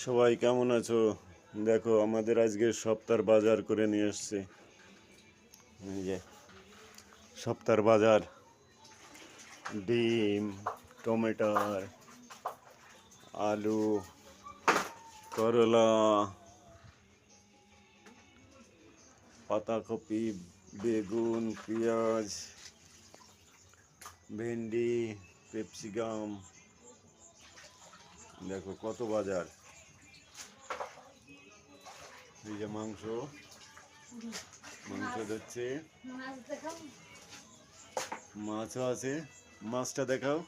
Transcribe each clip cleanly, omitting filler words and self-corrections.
সবাই কেমন আছো? দেখো আমাদের আজকে সপ্তাহের বাজার করে নিয়ে এসছে। এই যে সপ্তাহের বাজার, ডিম, টমেটোর, আলু, করলা, পাতাকপি, বেগুন, পেঁয়াজ, ভেন্ডি, ক্যাপসিকাম। দেখো কত বাজার। এই যে মাংস দিচ্ছে, মাছও আছে। মাছটা দেখাও।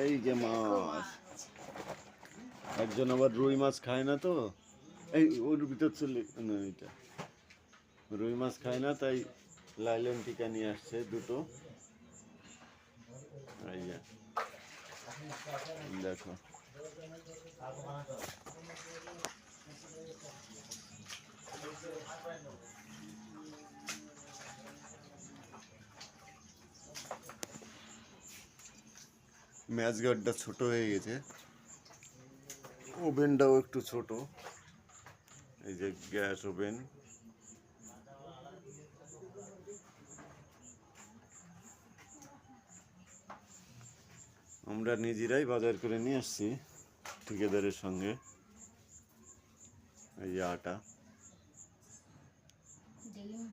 এই যে মাছ, একজন আবার রুই মাছ খায় না, তো এই ওর ভিতর চলে না, এটা রুই মাছ খায় না, তাই লাইলন টিকা নিয়ে আসছে দুটো। এই যে দেখো, ম্যাচ গার্ডটা ছোট হয়ে গেছে, ওভেনটাও একটু ছোট। এই যে গ্যাস ওভেন। আমরা নিজেরাই বাজার করে নিয়ে আসছি ঠিকাদারের সঙ্গে। এই যে আটা।